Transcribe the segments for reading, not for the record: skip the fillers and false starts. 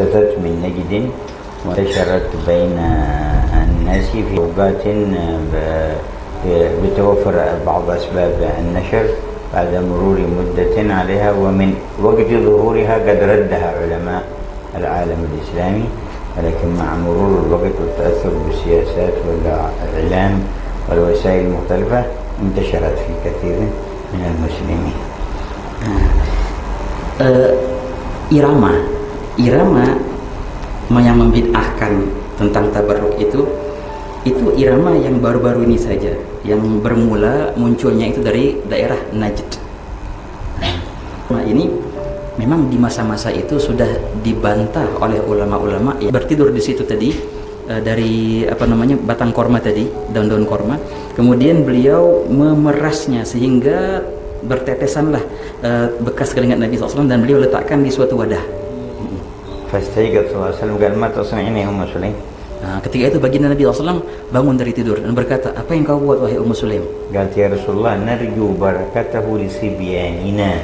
حدثت من نجد وانتشرت بين الناس في أوقات بتوفر بعض أسباب النشر بعد مرور مدة عليها، ومن وقت ظهورها قد ردها علماء العالم الإسلامي، ولكن مع مرور الوقت والتأثر بالسياسات والإعلام والوسائل المختلفة انتشرت في كثير من المسلمين. Irama yang membid'ahkan tentang tabarruk itu irama yang baru-baru ini saja, yang bermula munculnya itu dari daerah Najd. Nah, ini memang di masa-masa itu sudah dibantah oleh ulama-ulama yang bertidur di situ tadi, dari batang korma tadi, daun-daun korma. Kemudian beliau memerasnya sehingga bertetesanlah bekas keringat Nabi SAW, dan beliau letakkan di suatu wadah. Fastayqadha sallallahu alaihi wasallam qala ma tasna'ini Ummu Sulaim. Nah, ketika itu baginda Nabi SAW bangun dari tidur dan berkata, apa yang kau buat wahai Ummu Sulaim? Qalat ya Rasulullah narju barakatahu li sibyanina.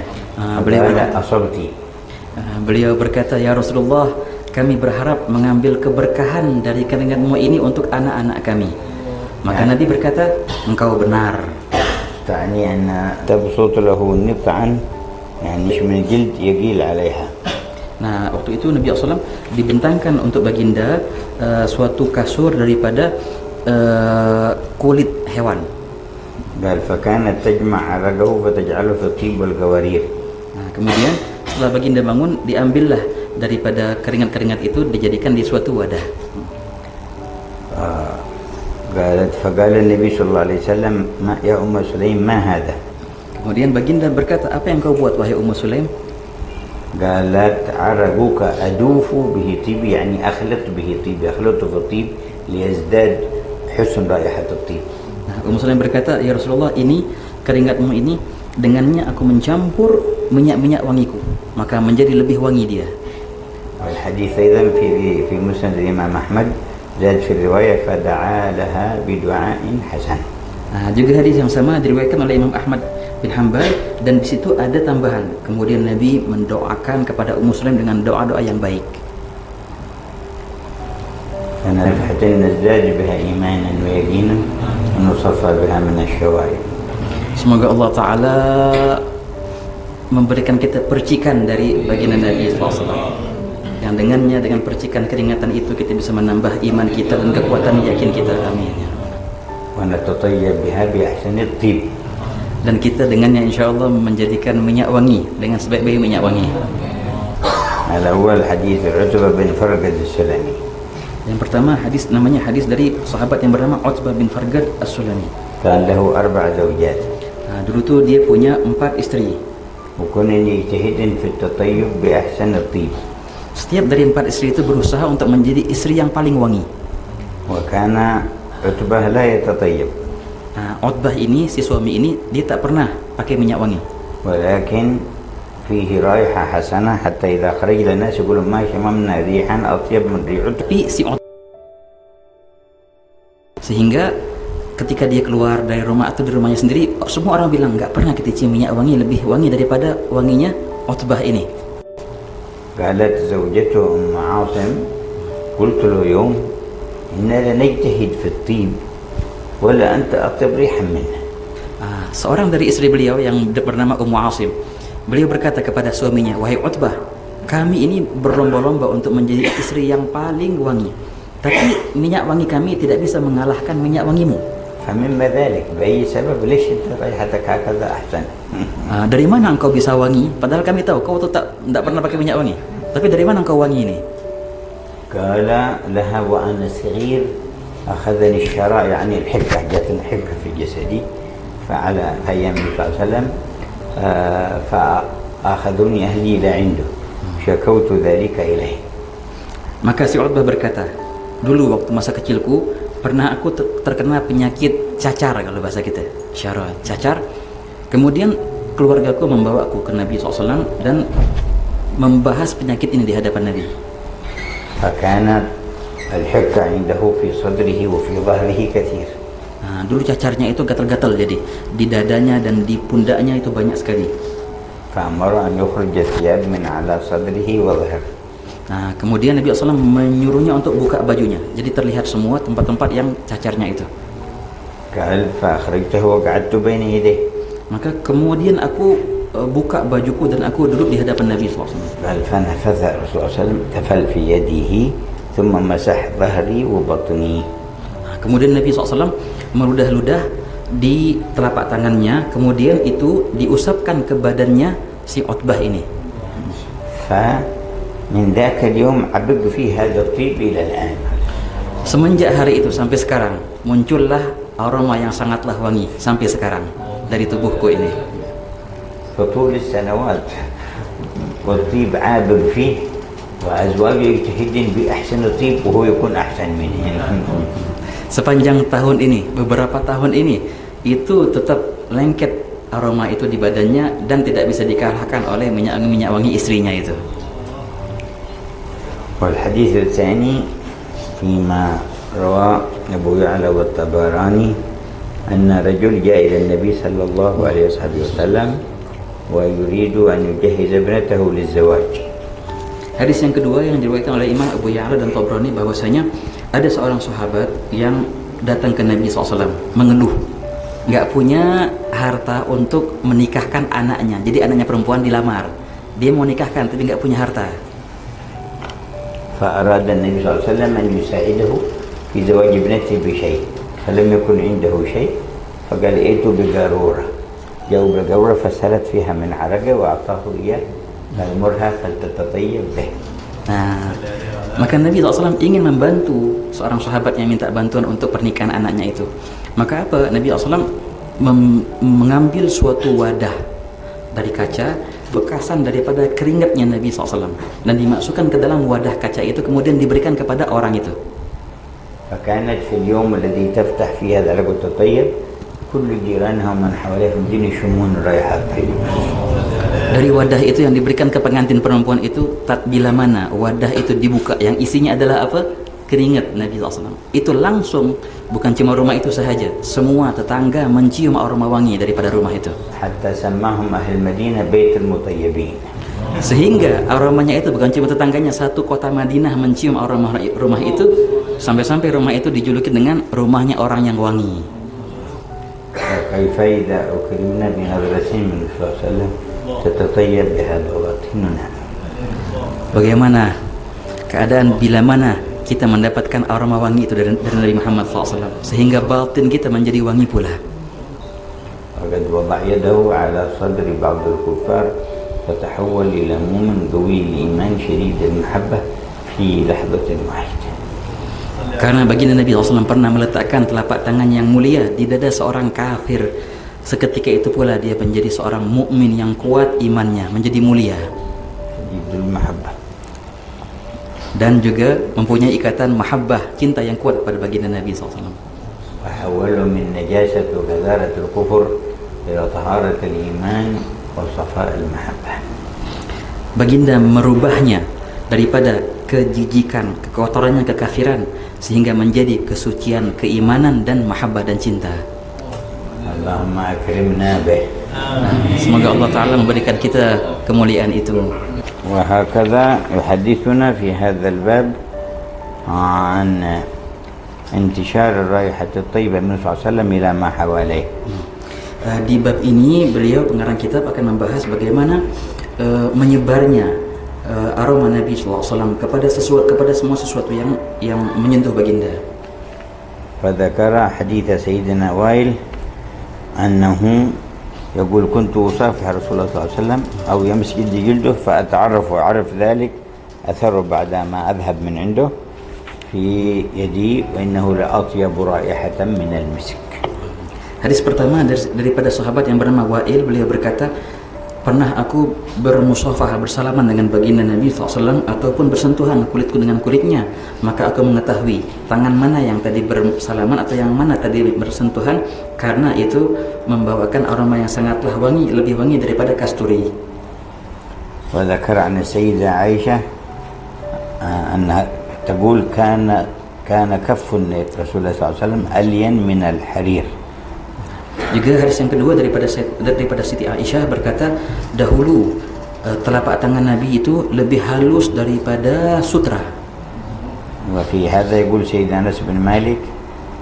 Beliau berkata, ya Rasulullah, kami berharap mengambil keberkahan dari keringatmu ini untuk anak-anak kami. Maka Nabi berkata, engkau benar. تعني أن تبسط له النطعا يعني مش من الجلد يقيل عليها. Nah, waktu itu Nabi SAW dibentangkan untuk baginda suatu kasur daripada kulit hewan. قال فكانت تجمع عرقه فتجعله في الطيب والقوارير. Nah, kemudian setelah baginda bangun, diambillah daripada keringat-keringat itu dijadikan di suatu wadah. فقال النبي صلى الله عليه وسلم يا أم سليم ما هذا. Kemudian baginda berkata, apa yang kau buat wahai Ummu Sulaim? قالت عرقك أدوف به طيب يعني أخلط به طيب أخلط في الطيب ليزداد حسن رائحة الطيب. Nah, Ummu Sulaim berkata, ya Rasulullah, ini keringatmu ini dengannya aku mencampur minyak-minyak wangiku, maka menjadi lebih wangi dia. والحديث أيضا في مسند الإمام أحمد زاد في الرواية فدعا لها بدعاء حسن. Nah, juga hadis yang sama diriwayatkan oleh Imam Ahmad bin Hanbal, dan di situ ada tambahan. Kemudian Nabi mendoakan kepada Ummu Sulaim dengan doa-doa yang baik. فنفحة نزداد بها إيمانا ويقينا ونصفى بها من الشوائب. Semoga Allah Ta'ala memberikan kita percikan dari baginda Nabi SAW, yang dengannya, dengan percikan keringatan itu kita bisa menambah iman kita dan kekuatan yakin kita. Amin. ونتطيب بها بأحسن الطيب. Dan kita dengannya insya Allah menjadikan minyak wangi dengan sebaik-baik minyak wangi. الأول حديث عتبة بن فرقد السلمي. Yang pertama hadis namanya hadis dari sahabat yang bernama Utbah bin Farqad As-Sulami. كان له 4 زوجات. Nah, dulu tuh dia punya 4 istri. وكن يجتهد في التطيب بأحسن الطيب. Setiap dari 4 istri itu berusaha untuk menjadi istri yang paling wangi. وكان عتبة لا يتطيب. Nah, Utbah ini, si suami ini, dia tak pernah pakai minyak wangi. ولكن فيه رائحة حسنة حتى إذا خرج الناس يقولون ما شممنا ريحا أطيب من ريح عتبة. Tapi sehingga ketika dia keluar dari rumah atau di rumahnya sendiri, semua orang bilang nggak pernah kita cium minyak wangi lebih wangi daripada wanginya Utbah ini. قالت زوجته أم عاصم قلت له يوم إننا نجتهد في الطيب ولا أنت أطيب ريحا منه. Seorang dari istri beliau yang bernama Ummu Asim, beliau berkata kepada suaminya, wahai Utbah, kami ini berlomba-lomba untuk menjadi istri yang paling wangi, tapi minyak wangi kami tidak bisa mengalahkan minyak wangimu. فمما ذلك بأي سبب ليش أنت ريحتك هكذا أحسن. Dari mana engkau bisa wangi? Padahal kami tahu kau tidak pernah pakai minyak wangi. Tapi dari mana engkau wangi ini? قال لها وأنا صغير أخذني الشراء يعني الحكة، جاتني حكة في جسدي فعلى أيام النبي صلى الله عليه وسلم فأخذوني أهلي إلى عنده شكوت ذلك إليه. Maka si Utbah berkata, dulu waktu masa kecilku pernah aku terkena penyakit cacar, kalau bahasa kita syara, cacar. Kemudian keluargaku membawaku ke Nabi SAW dan membahas penyakit ini di hadapan Nabi. فكانت الحكة عنده في صدره وفي ظهره كثير. Nah, dulu cacarnya itu gatal-gatal, jadi di dadanya dan di pundaknya itu banyak sekali. فأمر أن يخرج الثياب من على صدره وظهره. Nah, kemudian Nabi SAW menyuruhnya untuk buka bajunya. Jadi terlihat semua tempat-tempat yang cacarnya itu. قال فأخرجته وقعدت بين يديه. Maka kemudian aku buka bajuku dan aku duduk di hadapan Nabi SAW. قال فنفث الرسول صلى الله عليه وسلم تفل في يده ثم مسح ظهري وبطني. Nah, kemudian Nabi SAW meludah-ludah di telapak tangannya, kemudian itu diusapkan ke badannya si Utbah ini. فمن ذاك اليوم عبد فيه هذا الطيب إلى الآن. Semenjak hari itu sampai sekarang muncullah aroma yang sangatlah wangi sampai sekarang dari tubuhku ini. فطول السنوات والطيب عابر فيه وأزواجه يجتهدن بأحسن الطيب وهو يكون أحسن منه. Sepanjang tahun ini, beberapa tahun ini, itu tetap lengket aroma itu di badannya dan tidak bisa dikalahkan oleh minyak wangi istrinya itu. والحديث الثاني فيما روى أبو يعلى والطبراني أن رجل جاء إلى النبي صلى الله عليه وسلم ويريد أن يجهز ابنته للزواج. Hadis yang kedua yang diriwayatkan oleh Imam Abu Ya'la dan Tabrani bahwasanya ada seorang sahabat yang datang ke Nabi SAW mengeluh nggak punya harta untuk menikahkan anaknya. Jadi anaknya perempuan dilamar, dia mau nikahkan tapi nggak punya harta. فأراد النبي صلى الله عليه وسلم أن يساعده في زواج ابنته بشيء فلم يكن عنده شيء فقال ائتوا بقارورة. جاءوا بالقارورة فسلت فيها من عرقه وأعطاه إياه قال مرها فلتتطيب به. Nah, maka Nabi SAW ingin membantu seorang sahabat yang minta bantuan untuk pernikahan anaknya itu. Maka apa? Nabi SAW mengambil suatu wadah dari kaca bekasan daripada keringatnya Nabi SAW dan dimasukkan ke dalam wadah kaca itu, kemudian diberikan kepada orang itu. فكانت في اليوم الذي تفتح فيه هذا العرق وتطيب كل جيرانها ومن حواليها في الدنيا يشمون رائحة الطيب. Dari wadah itu yang diberikan ke pengantin perempuan itu, bila mana wadah itu dibuka yang isinya adalah apa? Keringat Nabi SAW. Itu langsung, bukan cuma rumah itu sahaja, semua tetangga mencium aroma wangi daripada rumah itu. حتى سماهم أهل المدينة بيت المطيبين. Sehingga aromanya itu bukan cuma tetangganya, satu kota Madinah mencium aroma rumah itu, sampai-sampai rumah itu dijuluki dengan rumahnya orang yang wangi. كيف إذا أكرمنا بنظرة من الرسول صلى الله عليه وسلم تتطيب بهذا باطننا. Bagaimana keadaan bila mana kita mendapatkan aroma wangi itu dari Nabi Muhammad SAW, sehingga batin kita menjadi wangi pula. وقد وضع يده على صدر بعض الكفار فتحول إلى مؤمن قوي الإيمان شديد المحبة في لحظة واحدة. Karena baginda Nabi SAW pernah meletakkan telapak tangan yang mulia di dada seorang kafir. Seketika itu pula dia menjadi seorang mukmin yang kuat imannya, menjadi mulia. شديد المحبة. Dan juga mempunyai ikatan mahabbah, cinta yang kuat pada baginda Nabi SAW. وحوله من نجاسة وغزارة الكفر إلى طهارة الإيمان وصفاء المحبة. Baginda merubahnya daripada kejijikan, kekotorannya, kekafiran, sehingga menjadi kesucian, keimanan dan mahabbah dan cinta. اللهم أكرمنا به. Semoga Allah Ta'ala memberikan kita kemuliaan itu. وهكذا يحدثنا في هذا الباب عن انتشار الرائحة الطيبة من النبي صلى الله عليه وسلم إلى ما حواليه. Di bab ini beliau pengarang kitab akan membahas bagaimana menyebarnya aroma Nabi SAW kepada semua sesuatu yang menyentuh baginda. فذكر حديث سيدنا وائل أنه يقول كنت أصافح رسول الله صلى الله عليه وسلم أو يمس جلدي جلده فأتعرف وأعرف ذلك أثره بعد ما أذهب من عنده في يدي وإنه لأطيب رائحة من المسك. Hadis pertama daripada sahabat yang bernama Wa'il, beliau berkata, pernah aku bermusafah, bersalaman dengan baginda Nabi SAW ataupun bersentuhan kulitku dengan kulitnya, maka aku mengetahui tangan mana yang tadi bersalaman atau yang mana tadi bersentuhan, karena itu membawakan aroma yang sangatlah wangi, lebih wangi daripada kasturi. وذكر عن السيدة عائشة أنها تقول كان كف رسول الله صلى الله عليه وسلم ألين من الحرير. Juga hadis yang kedua daripada Siti Aisyah berkata, dahulu telapak tangan Nabi itu lebih halus daripada sutra. وفي هذا يقول سيدنا أنس بن مالك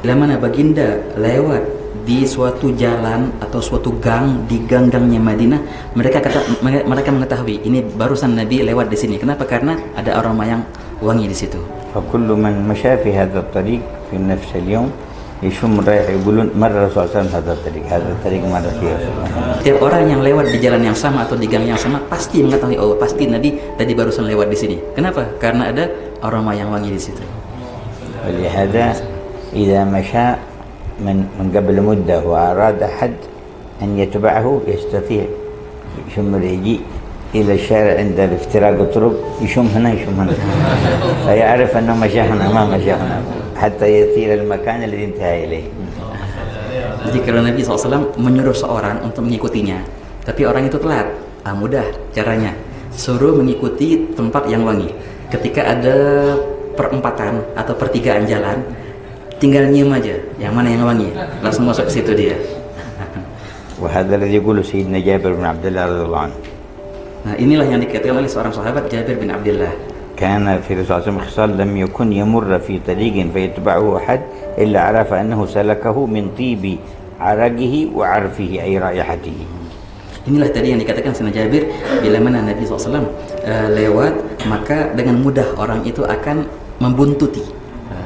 Bila mana baginda lewat di suatu jalan atau suatu gang di gang-gangnya Madinah, mereka mengetahui ini barusan Nabi lewat di sini. Kenapa? Karena ada aroma yang wangi di situ. فكل من مشى في هذا الطريق في نفس اليوم يشم رائحة يقولون مر رسول الله هذا الطريق مر فيه رسول الله. Tiap orang yang lewat di jalan yang sama atau di gang yang sama pasti mengetahui, oh pasti Nabi tadi barusan lewat di sini. Kenapa? Karena ada aroma yang wangi di situ. ولهذا إذا مشى من قبل مدة وأراد حد أن يتبعه يستطيع يشم يجي إلى الشارع عند الافتراق الطرق يشم هنا فيعرف أنه مشى هنا ما مشى هنا حتى يصير المكان الذي انتهى إليه. Jadi kalau Nabi SAW menyuruh seorang untuk mengikutinya, tapi orang itu telat, mudah caranya, suruh mengikuti tempat yang wangi. Ketika ada perempatan atau pertigaan jalan, tinggal nyium aja, yang mana yang wangi, langsung masuk ke situ dia. وهذا الذي يقوله سيدنا جابر بن عبد الله رضي الله عنه. Nah inilah yang dikatakan oleh seorang sahabat Jabir bin Abdullah. كان في رسول الله خصال لم يكن يمر في طريق فيتبعه أحد إلا عرف أنه سلكه من طيب عرقه وعرفه أي رائحته. Inilah tadi yang dikatakan Sayyidina Jabir, bila mana Nabi SAW lewat, maka dengan mudah orang itu akan membuntuti,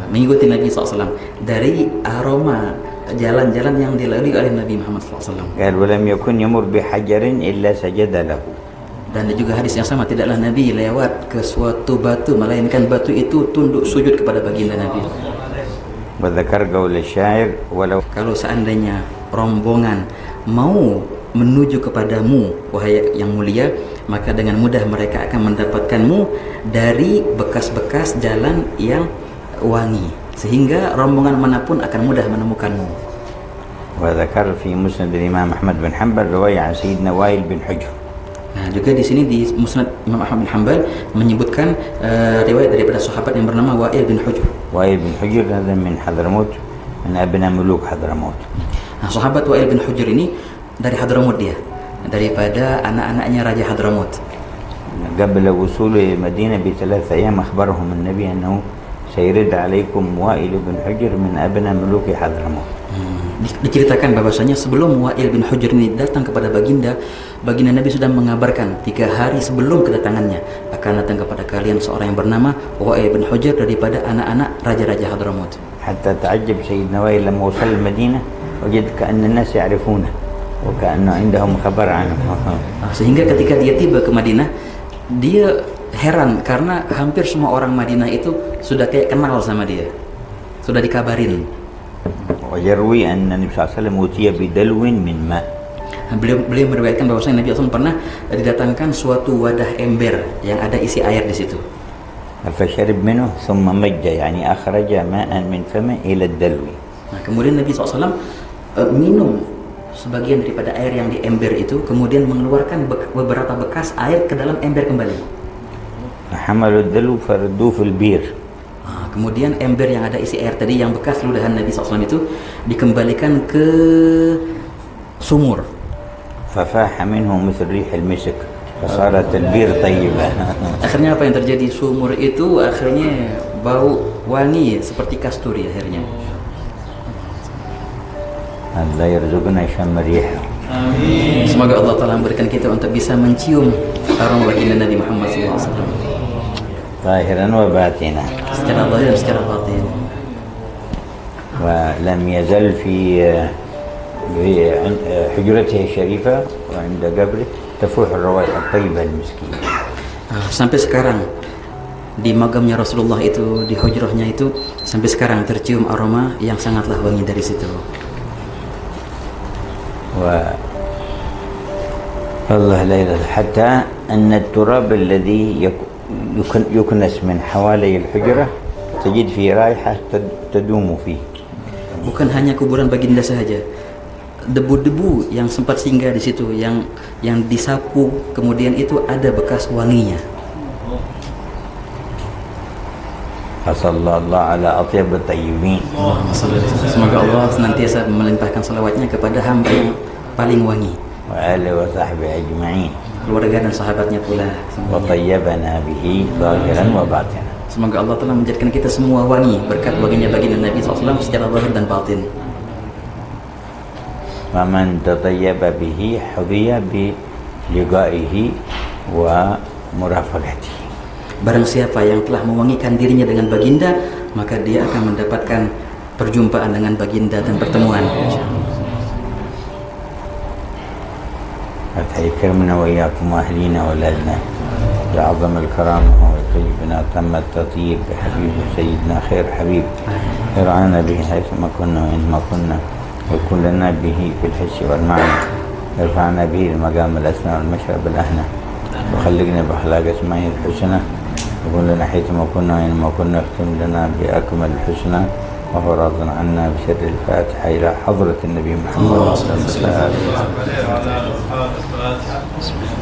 mengikuti Nabi SAW dari aroma jalan-jalan yang dilalui oleh Nabi Muhammad SAW. قال ولم يكن يمر بحجر إلا سجد له. Dan juga hadis yang sama, tidaklah Nabi lewat ke suatu batu melainkan batu itu tunduk sujud kepada baginda Nabi. وذكر قول الشاعر ولو Kalau seandainya rombongan mau menuju kepadamu wahai yang mulia, maka dengan mudah mereka akan mendapatkanmu dari bekas-bekas jalan yang wangi, sehingga rombongan manapun akan mudah menemukanmu. وذكر في مسند الإمام أحمد بن حنبل رواية عن سيدنا وائل بن حجر. Nah, juga di sini di Musnad Imam Ahmad bin Hanbal menyebutkan riwayat daripada sahabat yang bernama Wa'il bin Hujr. وائل بن حجر هذا من حضرموت من أبناء ملوك حضرموت. Nah, sahabat Wa'il bin Hujr ini dari Hadramut dia, daripada anak-anaknya Raja Hadramut. قبل وصوله إلى المدينة ب3 أيام أخبرهم النبي أنه سيرد عليكم وائل بن حجر من أبناء ملوك حضرموت. Diceritakan bahwasanya sebelum Wa'il bin Hujr ini datang kepada baginda Nabi sudah mengabarkan 3 hari sebelum kedatangannya akan datang kepada kalian seorang yang bernama Wa'il bin Hujr daripada anak-anak raja-raja Hadramut. حتى تعجب سيدنا وائل لما وصل المدينة وجد كأن الناس يعرفونه وكأنه عندهم خبر عنه. Sehingga ketika dia tiba ke Madinah, dia heran karena hampir semua orang Madinah itu sudah kayak kenal sama dia, sudah dikabarin. ويروي أن النبي صلى الله عليه وسلم أوتي بدلو من ماء. Beliau meriwayatkan bahwasanya Nabi SAW pernah didatangkan suatu wadah ember yang ada isi air di situ. فشرب منه ثم مج يعني أخرج ماء من فمه إلى الدلو. Nah, kemudian Nabi SAW minum sebagian daripada air yang di ember itu, kemudian mengeluarkan beberapa bekas air ke dalam ember kembali. فحملوا الدلو فردوه في البير. Kemudian ember yang ada isi air tadi yang bekas ludahan Nabi SAW itu dikembalikan ke sumur. ففاح منه مثل ريح المسك فصارت البير طيبة. Akhirnya apa yang terjadi? Sumur itu akhirnya bau wangi seperti kasturi akhirnya. Allah yarzuqna syam riha. Semoga Allah Ta'ala memberikan kita untuk bisa mencium aroma baginda Nabi Muhammad SAW ظاهرا وباطنا. secara zahir dan secara batin. ولم يزل في حجرته الشريفة وعند قبره تفوح الروائح الطيبة المسكينة. Sampai sekarang di magamnya Rasulullah itu, di hujrahnya itu, sampai sekarang tercium aroma yang sangatlah wangi dari situ. والله لا إله حتى أن التراب الذي يكنس من حوالي الحجرة تجد فيه رائحة تدوم فيه. Bukan hanya kuburan baginda saja, debu-debu yang sempat singgah di situ, yang disapu, kemudian itu ada bekas wanginya. Sallallahu ala atyab at-tayyibin. Semoga Allah senantiasa melimpahkan salawatnya kepada hamba yang paling wangi. Wa alihi wa sahbihi ajma'in. keluarga dan sahabatnya pula. وطيبنا به ظاهرا وباطنا. Semoga Allah telah menjadikan kita semua wangi berkat baginda Nabi SAW secara zahir dan batin. ومن تطيب به حظي بلقائه ومرافقته. Barang siapa yang telah mewangikan dirinya dengan baginda, maka dia akan mendapatkan perjumpaan dengan baginda dan pertemuan. يكرمنا وإياكم وأهلينا وأولادنا بعظم الكرامة ويطيبنا تم التطيب بحبيب سيدنا خير حبيب يرعانا به حيثما كنا وإنما كنا ويكون لنا به في الحس والمعنى يرفعنا به المقام الأسنى والمشرب الأهنى وخلقنا بأخلاق أسمائه الحسنى يكون لنا حيثما كنا وإنما كنا يختم لنا بأكمل الحسنى وهو راض عنا بسر الفاتحة إلى حضرة النبي محمد صلى الله عليه وسلم.